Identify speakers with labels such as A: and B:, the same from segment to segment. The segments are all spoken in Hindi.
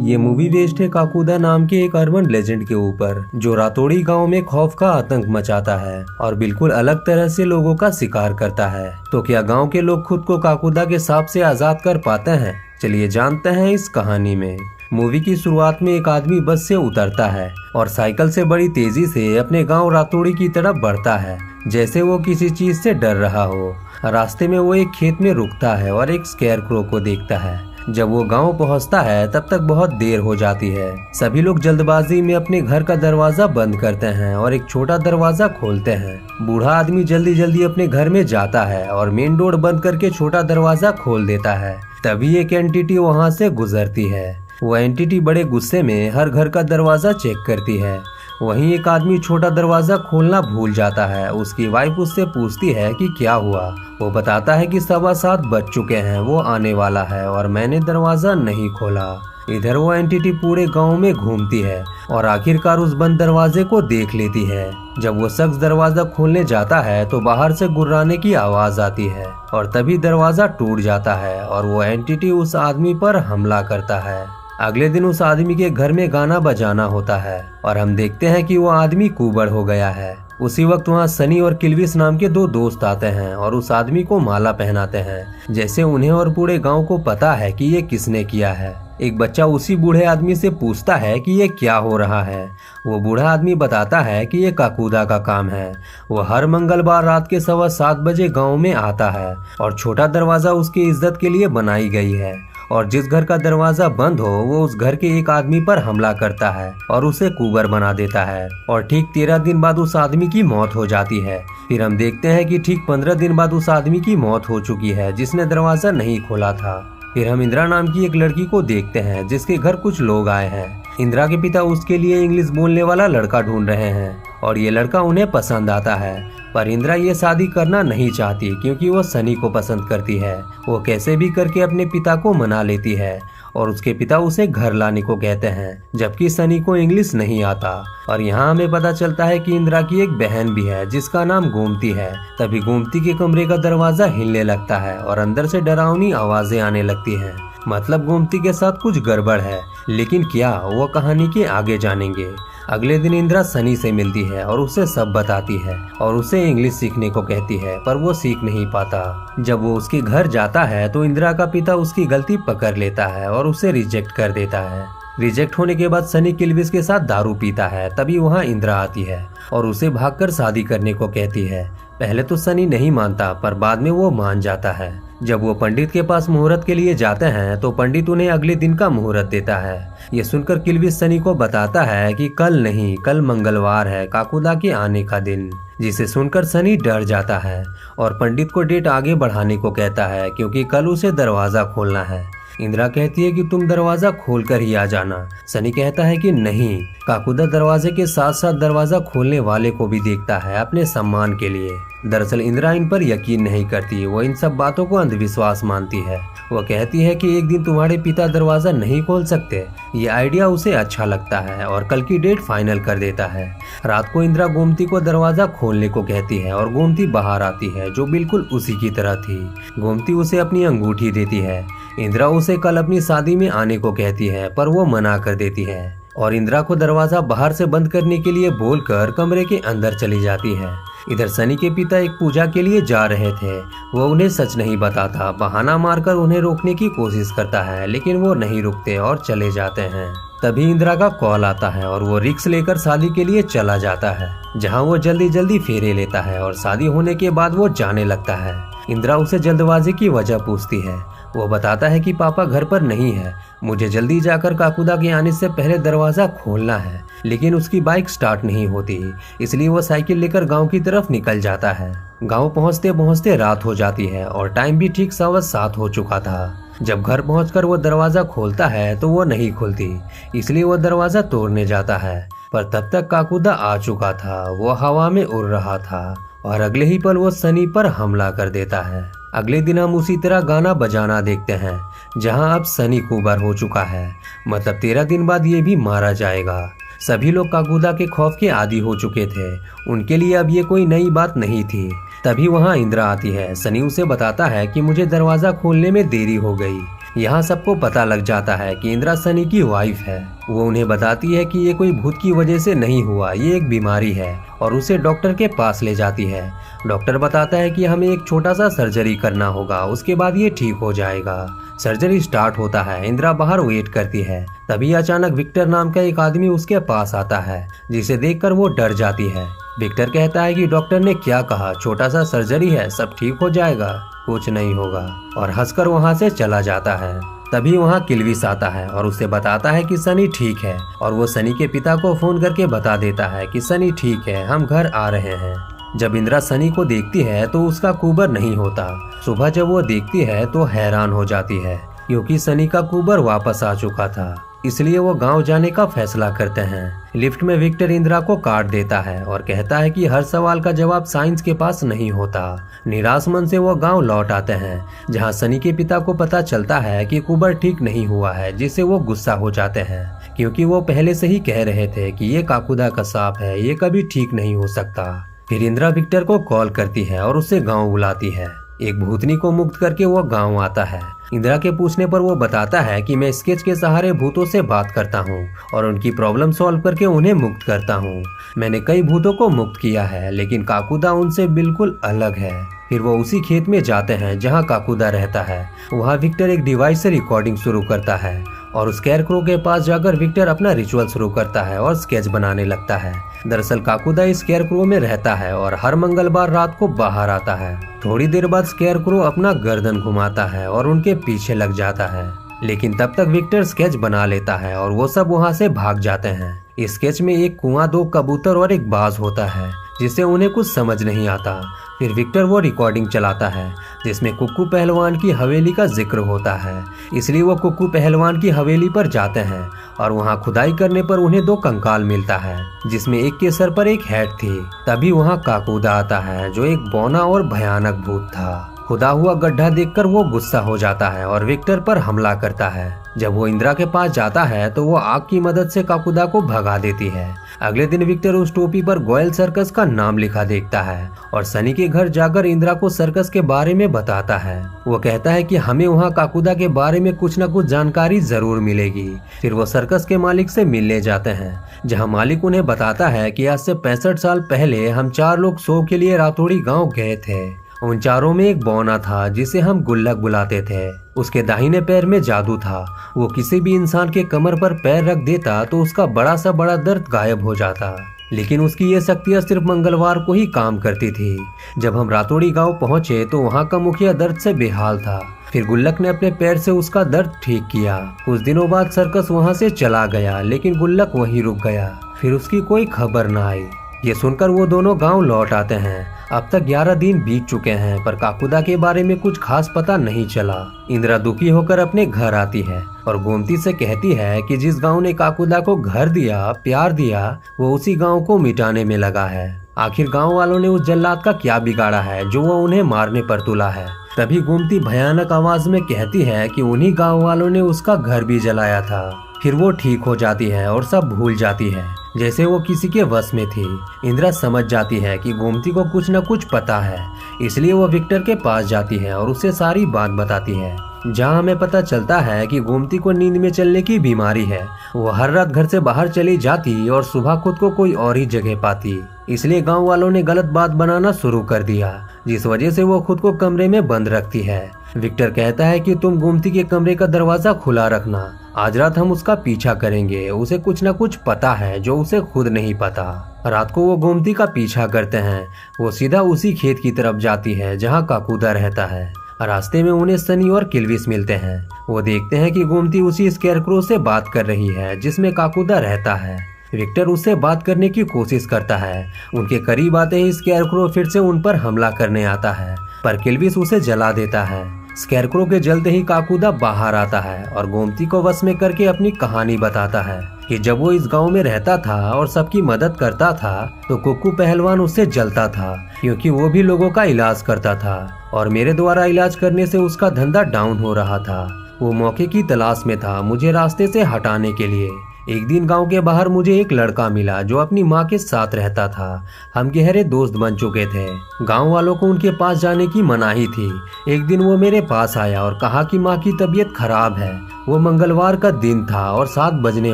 A: ये मूवी बेस्ड है काकुदा नाम के एक अर्बन लेजेंड के ऊपर, जो रातोड़ी गांव में खौफ का आतंक मचाता है और बिल्कुल अलग तरह से लोगों का शिकार करता है। तो क्या गांव के लोग खुद को काकुदा के सांप से आजाद कर पाते हैं? चलिए जानते हैं इस कहानी में। मूवी की शुरुआत में एक आदमी बस से उतरता है और साइकिल से बड़ी तेजी से अपने गांव रातोड़ी की तरफ बढ़ता है, जैसे वो किसी चीज से डर रहा हो। रास्ते में वो एक खेत में रुकता है और एक स्केरक्रो को देखता है। जब वो गांव पहुंचता है तब तक बहुत देर हो जाती है। सभी लोग जल्दबाजी में अपने घर का दरवाजा बंद करते हैं और एक छोटा दरवाजा खोलते हैं। बूढ़ा आदमी जल्दी जल्दी अपने घर में जाता है और मेन डोर बंद करके छोटा दरवाजा खोल देता है। तभी एक एंटिटी वहां से गुजरती है। वो एंटिटी बड़े गुस्से में हर घर का दरवाजा चेक करती है। वहीं एक आदमी छोटा दरवाजा खोलना भूल जाता है। उसकी वाइफ उससे पूछती है कि क्या हुआ। वो बताता है कि 7:15 बज चुके हैं, वो आने वाला है और मैंने दरवाजा नहीं खोला। इधर वो एंटिटी पूरे गांव में घूमती है और आखिरकार उस बंद दरवाजे को देख लेती है। जब वो शख्स दरवाजा खोलने जाता है तो बाहर से गुर्राने की आवाज आती है और तभी दरवाजा टूट जाता है और वो एंटिटी उस आदमी पर हमला करता है। अगले दिन उस आदमी के घर में गाना बजाना होता है और हम देखते हैं कि वो आदमी कुबड़ हो गया है। उसी वक्त वहाँ सनी और किल्विस नाम के 2 दोस्त आते हैं और उस आदमी को माला पहनाते हैं, जैसे उन्हें और पूरे गांव को पता है कि ये किसने किया है। एक बच्चा उसी बूढ़े आदमी से पूछता है कि ये क्या हो रहा है। वो बूढ़ा आदमी बताता है कि ये काकुदा का काम है। वो हर मंगलवार रात के 7:15 बजे गाँव में आता है और छोटा दरवाजा उसकी इज्जत के लिए बनाई गई है और जिस घर का दरवाजा बंद हो वो उस घर के एक आदमी पर हमला करता है और उसे कुबर बना देता है। और ठीक 13 दिन बाद उस आदमी की मौत हो जाती है। फिर हम देखते हैं कि ठीक 15 दिन बाद उस आदमी की मौत हो चुकी है जिसने दरवाजा नहीं खोला था। फिर हम इंदिरा नाम की एक लड़की को देखते हैं जिसके घर कुछ लोग आए हैं। इंदिरा के पिता उसके लिए इंग्लिश बोलने वाला लड़का ढूंढ रहे हैं और ये लड़का उन्हें पसंद आता है, पर इंदिरा ये शादी करना नहीं चाहती क्योंकि वो सनी को पसंद करती है। वो कैसे भी करके अपने पिता को मना लेती है और उसके पिता उसे घर लाने को कहते हैं, जबकि सनी को इंग्लिश नहीं आता। और यहाँ हमें पता चलता है कि इंदिरा की एक बहन भी है जिसका नाम गोमती है। तभी गोमती के कमरे का दरवाजा हिलने लगता है और अंदर से डरावनी आवाजें आने लगती हैं। मतलब गोमती के साथ कुछ गड़बड़ है, लेकिन क्या, वो कहानी के आगे जानेंगे। अगले दिन इंदिरा सनी से मिलती है और उसे सब बताती है और उसे इंग्लिश सीखने को कहती है, पर वो सीख नहीं पाता। जब वो उसके घर जाता है तो इंदिरा का पिता उसकी गलती पकड़ लेता है और उसे रिजेक्ट कर देता है। रिजेक्ट होने के बाद सनी किल्विस के साथ दारू पीता है। तभी वहाँ इंदिरा आती है और उसे भागकर शादी करने को कहती है। पहले तो सनी नहीं मानता, पर बाद में वो मान जाता है। जब वो पंडित के पास मुहूर्त के लिए जाते हैं तो पंडित उन्हें अगले दिन का मुहूर्त देता है। ये सुनकर किल्विस सनी को बताता है कि कल नहीं, कल मंगलवार है, काकुदा के आने का दिन। जिसे सुनकर सनी डर जाता है और पंडित को डेट आगे बढ़ाने को कहता है क्योंकि कल उसे दरवाजा खोलना है। इंदिरा कहती है कि तुम दरवाजा खोलकर ही आ जाना। सनी कहता है कि नहीं, काकुदा दरवाजे के साथ साथ दरवाजा खोलने वाले को भी देखता है अपने सम्मान के लिए। दरअसल इंदिरा इन पर यकीन नहीं करती, वो इन सब बातों को अंधविश्वास मानती है। वो कहती है कि एक दिन तुम्हारे पिता दरवाजा नहीं खोल सकते। ये आइडिया उसे अच्छा लगता है और कल की डेट फाइनल कर देता है। रात को इंदिरा गोमती को दरवाजा खोलने को कहती है और गोमती बाहर आती है, जो बिल्कुल उसी की तरह थी। गोमती उसे अपनी अंगूठी देती है। इंदिरा उसे कल अपनी शादी में आने को कहती है, पर वो मना कर देती है और इंदिरा को दरवाजा बाहर से बंद करने के लिए बोलकर कमरे के अंदर चली जाती है। इधर सनी के पिता एक पूजा के लिए जा रहे थे। वो उन्हें सच नहीं बताता, बहाना मारकर उन्हें रोकने की कोशिश करता है, लेकिन वो नहीं रुकते और चले जाते हैं। तभी इंदिरा का कॉल आता है और वो रिक्स लेकर शादी के लिए चला जाता है, जहां वो जल्दी जल्दी फेरे लेता है और शादी होने के बाद वो जाने लगता है। इंदिरा उसे जल्दबाजी की वजह पूछती है। वो बताता है कि पापा घर पर नहीं है, मुझे जल्दी जाकर काकुदा के आने से पहले दरवाजा खोलना है। लेकिन उसकी बाइक स्टार्ट नहीं होती, इसलिए वो साइकिल लेकर गांव की तरफ निकल जाता है। गांव पहुंचते पहुंचते रात हो जाती है और टाइम भी ठीक 7:15 हो चुका था। जब घर पहुंचकर वो दरवाजा खोलता है तो वो नहीं खुलती, इसलिए वो दरवाजा तोड़ने जाता है, पर तब तक काकुदा आ चुका था। वो हवा में उड़ रहा था और अगले ही पल वो सनी पर हमला कर देता है। अगले दिन हम उसी तरह गाना बजाना देखते हैं, जहां अब सनी कुबर हो चुका है। मतलब 13 दिन बाद ये भी मारा जाएगा। सभी लोग काकुदा के खौफ के आदी हो चुके थे, उनके लिए अब ये कोई नई बात नहीं थी। तभी वहाँ इंदिरा आती है। सनी उसे बताता है कि मुझे दरवाजा खोलने में देरी हो गई। यहाँ सबको पता लग जाता है कि इंदिरा सनी की वाइफ है। वो उन्हें बताती है कि ये कोई भूत की वजह से नहीं हुआ, ये एक बीमारी है, और उसे डॉक्टर के पास ले जाती है। डॉक्टर बताता है कि हमें एक छोटा सा सर्जरी करना होगा, उसके बाद ये ठीक हो जाएगा। सर्जरी स्टार्ट होता है। इंदिरा बाहर वेट करती है। तभी अचानक विक्टर नाम का एक आदमी उसके पास आता है, जिसे देखकर वो डर जाती है। विक्टर कहता है कि डॉक्टर ने क्या कहा, छोटा सा सर्जरी है, सब ठीक हो जाएगा, कुछ नहीं होगा, और हंसकर वहाँ से चला जाता है। तभी वहाँ किल्विस आता है और उसे बताता है कि सनी ठीक है, और वो सनी के पिता को फोन करके बता देता है कि सनी ठीक है, हम घर आ रहे हैं। जब इंदिरा सनी को देखती है तो उसका कुबर नहीं होता। सुबह जब वो देखती है तो हैरान हो जाती है, क्योंकि सनी का कुबर वापस आ चुका था। इसलिए वो गांव जाने का फैसला करते हैं। लिफ्ट में विक्टर इंदिरा को काट देता है और कहता है कि हर सवाल का जवाब साइंस के पास नहीं होता। निराश मन से वो गांव लौट आते हैं, जहां सनी के पिता को पता चलता है कि कुबर ठीक नहीं हुआ है, जिससे वो गुस्सा हो जाते हैं, क्योंकि वो पहले से ही कह रहे थे कि ये काकुदा का सांप है, ये कभी ठीक नहीं हो सकता। फिर इंदिरा विक्टर को कॉल करती है और उसे गाँव बुलाती है। एक भूतनी को मुक्त करके वो गाँव आता है। इंदिरा के पूछने पर वो बताता है कि मैं स्केच के सहारे भूतों से बात करता हूँ और उनकी प्रॉब्लम सॉल्व करके उन्हें मुक्त करता हूँ। मैंने कई भूतों को मुक्त किया है, लेकिन काकुदा उनसे बिल्कुल अलग है। फिर वो उसी खेत में जाते हैं जहाँ काकुदा रहता है। वहाँ विक्टर एक डिवाइस से रिकॉर्डिंग शुरू करता है और स्कैरक्रो के पास जाकर विक्टर अपना रिचुअल शुरू करता है और स्केच बनाने लगता है। दरअसल काकुदा इस स्कैरक्रो में रहता है और हर मंगलवार रात को बाहर आता है। थोड़ी देर बाद स्कैरक्रो अपना गर्दन घुमाता है और उनके पीछे लग जाता है, लेकिन तब तक विक्टर स्केच बना लेता है और वो सब वहाँ से भाग जाते हैं। इस स्केच में एक कुआं, 2 कबूतर और एक बाज होता है, जिससे उन्हें कुछ समझ नहीं आता। फिर विक्टर वो रिकॉर्डिंग चलाता है जिसमें कुक्कू पहलवान की हवेली का जिक्र होता है। इसलिए वो कुक्कू पहलवान की हवेली पर जाते हैं और वहाँ खुदाई करने पर उन्हें 2 कंकाल मिलता है, जिसमें एक के सर पर एक हैट थी। तभी वहाँ काकुदा आता है, जो एक बौना और भयानक भूत था। खुदा हुआ गड्ढा देखकर वो गुस्सा हो जाता है और विक्टर पर हमला करता है। जब वो इंदिरा के पास जाता है तो वो आग की मदद से काकुदा को भगा देती है। अगले दिन विक्टर उस टोपी पर गोयल सर्कस का नाम लिखा देखता है और सनी के घर जाकर इंदिरा को सर्कस के बारे में बताता है। वो कहता है कि हमें वहाँ काकुदा के बारे में कुछ न कुछ जानकारी जरूर मिलेगी। फिर वो सर्कस के मालिक से मिलने जाते हैं, जहाँ मालिक उन्हें बताता है कि आज से 65 साल पहले हम 4 लोग शो के लिए रातोड़ी गाँव गए थे। उन चारों में एक बौना था जिसे हम गुल्लक बुलाते थे। उसके दाहिने पैर में जादू था। वो किसी भी इंसान के कमर पर पैर रख देता तो उसका बड़ा सा बड़ा दर्द गायब हो जाता, लेकिन उसकी ये शक्तियाँ सिर्फ मंगलवार को ही काम करती थी। जब हम रातोड़ी गांव पहुंचे तो वहां का मुखिया दर्द से बेहाल था। फिर गुल्लक ने अपने पैर से उसका दर्द ठीक किया। कुछ दिनों बाद सर्कस वहां से चला गया, लेकिन गुल्लक वहीं रुक गया। फिर उसकी कोई खबर न आई। ये सुनकर वो दोनों गांव लौट आते हैं। अब तक 11 दिन बीत चुके हैं, पर काकुदा के बारे में कुछ खास पता नहीं चला। इंदिरा दुखी होकर अपने घर आती है और गोमती से कहती है कि जिस गांव ने काकुदा को घर दिया, प्यार दिया, वो उसी गांव को मिटाने में लगा है। आखिर गांव वालों ने उस जल्लाद का क्या बिगाड़ा है जो वो उन्हें मारने पर तुला है। तभी गोमती भयानक आवाज में कहती है कि उन्हीं गाँव वालों ने उसका घर भी जलाया था। फिर वो ठीक हो जाती है और सब भूल जाती है, जैसे वो किसी के वश में थी। इंदिरा समझ जाती है कि गोमती को कुछ न कुछ पता है, इसलिए वो विक्टर के पास जाती है और उसे सारी बात बताती है। जहाँ हमें पता चलता है कि गोमती को नींद में चलने की बीमारी है। वो हर रात घर से बाहर चली जाती और सुबह खुद को कोई और ही जगह पाती। इसलिए गांव वालों ने गलत बात बनाना शुरू कर दिया, जिस वजह से वो खुद को कमरे में बंद रखती है। विक्टर कहता है कि तुम गोमती के कमरे का दरवाजा खुला रखना, आज रात हम उसका पीछा करेंगे। उसे कुछ न कुछ पता है जो उसे खुद नहीं पता। रात को वो गोमती का पीछा करते हैं। वो सीधा उसी खेत की तरफ जाती है जहाँ काकुदा रहता है। रास्ते में उन्हें सनी और किल्विस मिलते हैं। वो देखते हैं कि गोमती उसी स्कैरक्रो से बात कर रही है जिसमें काकुदा रहता है। विक्टर उससे बात करने की कोशिश करता है। उनके करीब आते ही स्कैरक्रो फिर से उन पर हमला करने आता है, पर किल्विस उसे जला देता है। स्कैरक्रो के जलते ही काकुदा बाहर आता है और गोमती को वश में करके अपनी कहानी बताता है कि जब वो इस गांव में रहता था और सबकी मदद करता था तो कुक्कू पहलवान उससे जलता था, क्योंकि वो भी लोगों का इलाज करता था और मेरे द्वारा इलाज करने से उसका धंधा डाउन हो रहा था। वो मौके की तलाश में था मुझे रास्ते से हटाने के लिए। एक दिन गांव के बाहर मुझे एक लड़का मिला जो अपनी माँ के साथ रहता था। हम गहरे दोस्त बन चुके थे। गांव वालों को उनके पास जाने की मनाही थी। एक दिन वो मेरे पास आया और कहा कि माँ की तबीयत खराब है। वो मंगलवार का दिन था और 7 बजने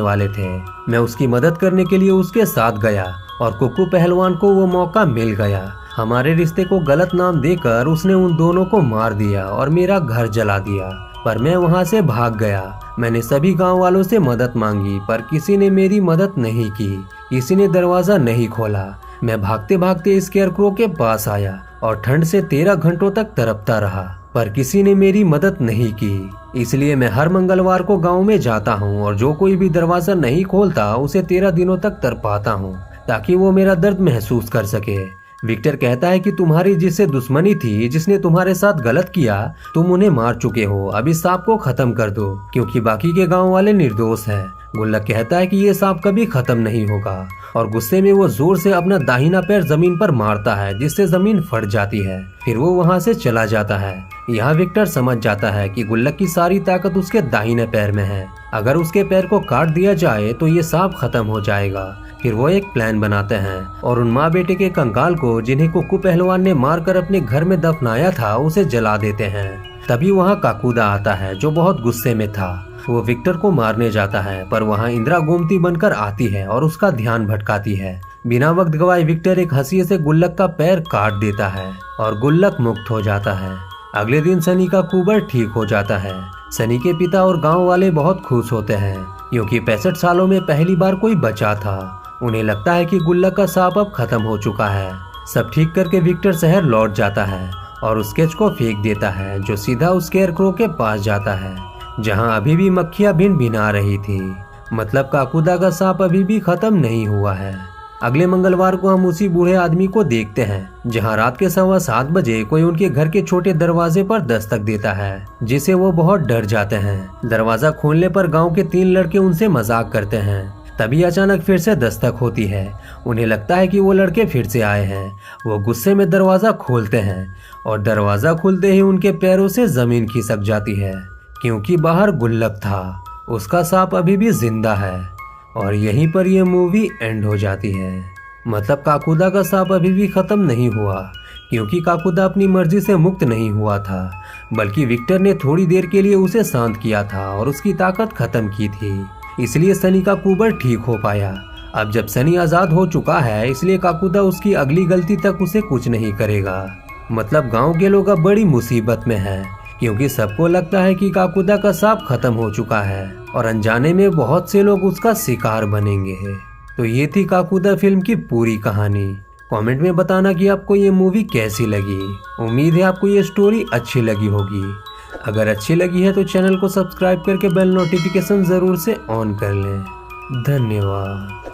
A: वाले थे। मैं उसकी मदद करने के लिए उसके साथ गया और कुक्कू पहलवान को वो मौका मिल गया। हमारे रिश्ते को गलत नाम देकर उसने उन दोनों को मार दिया और मेरा घर जला दिया। पर मैं वहाँ से भाग गया। मैंने सभी गांव वालों से मदद मांगी पर किसी ने मेरी मदद नहीं की। किसी ने दरवाजा नहीं खोला। मैं भागते भागते स्केयरक्रो के पास आया और ठंड से 13 घंटों तक तड़पता रहा, पर किसी ने मेरी मदद नहीं की। इसलिए मैं हर मंगलवार को गांव में जाता हूं और जो कोई भी दरवाजा नहीं खोलता उसे 13 दिनों तक तड़पाता हूं ताकि वो मेरा दर्द महसूस कर सके। विक्टर कहता है कि तुम्हारी जिससे दुश्मनी थी, जिसने तुम्हारे साथ गलत किया, तुम उन्हें मार चुके हो। अब इस सांप को खत्म कर दो क्योंकि बाकी के गांव वाले निर्दोष हैं। गुल्लक कहता है कि ये सांप कभी खत्म नहीं होगा और गुस्से में वो जोर से अपना दाहिना पैर जमीन पर मारता है जिससे जमीन फट जाती है। फिर वो वहाँ से चला जाता है। यहाँ विक्टर समझ जाता है कि गुल्लक की सारी ताकत उसके दाहिने पैर में है। अगर उसके पैर को काट दिया जाए तो ये सांप खत्म हो जाएगा। फिर वो एक प्लान बनाते हैं और उन माँ बेटे के कंकाल को, जिन्हें कुक्कू पहलवान ने मारकर अपने घर में दफनाया था, उसे जला देते हैं। तभी वहाँ काकूदा आता है जो बहुत गुस्से में था। वो विक्टर को मारने जाता है पर वहाँ इंदिरा गोमती बनकर आती है और उसका ध्यान भटकाती है। बिना वक्त गवाए विक्टर एक हंसी से गुल्लक का पैर काट देता है और गुल्लक मुक्त हो जाता है। अगले दिन सनी का कुबर ठीक हो जाता है। सनी के पिता और गांव वाले बहुत खुश होते हैं क्योंकि 65 सालों में पहली बार कोई बचा था। उन्हें लगता है कि गुल्लक का सांप अब खत्म हो चुका है। सब ठीक करके विक्टर शहर लौट जाता है और उस स्केच को फेंक देता है जो सीधा उस स्केयरक्रो के पास जाता है जहां अभी भी मक्खियां भिन भिना रही थी। मतलब काकूदा का सांप अभी भी खत्म नहीं हुआ है। अगले मंगलवार को हम उसी बूढ़े आदमी को देखते हैं जहां रात के 7:15 बजे कोई उनके घर के छोटे दरवाजे पर दस्तक देता है, जिसे वो बहुत डर जाते हैं। दरवाजा खोलने पर गांव के 3 लड़के उनसे मजाक करते हैं। तभी अचानक फिर से दस्तक होती है। उन्हें लगता है कि वो लड़के फिर से आए हैं। वो गुस्से में दरवाजा खोलते हैं और दरवाजा खुलते ही उनके पैरों से जमीन खिसक जाती है क्योंकि बाहर गुल्लक था। उसका सांप अभी भी जिंदा है और यहीं पर यह मूवी एंड हो जाती है। मतलब काकूदा का सांप अभी भी खत्म नहीं हुआ क्योंकि काकूदा अपनी मर्जी से मुक्त नहीं हुआ था, बल्कि विक्टर ने थोड़ी देर के लिए उसे शांत किया था और उसकी ताकत खत्म की थी। इसलिए सनी का कुबर ठीक हो पाया। अब जब सनी आजाद हो चुका है, इसलिए काकूदा उसकी अगली गलती तक उसे कुछ नहीं करेगा। मतलब गांव के लोग अब बड़ी मुसीबत में हैं क्योंकि सबको लगता है कि काकूदा का सांप खत्म हो चुका है और अनजाने में बहुत से लोग उसका शिकार बनेंगे। तो ये थी काकूदा फिल्म की पूरी कहानी। कमेंट में बताना कि आपको ये मूवी कैसी लगी। उम्मीद है आपको ये स्टोरी अच्छी लगी होगी। अगर अच्छी लगी है तो चैनल को सब्सक्राइब करके बेल नोटिफिकेशन जरूर से ऑन कर लें। धन्यवाद।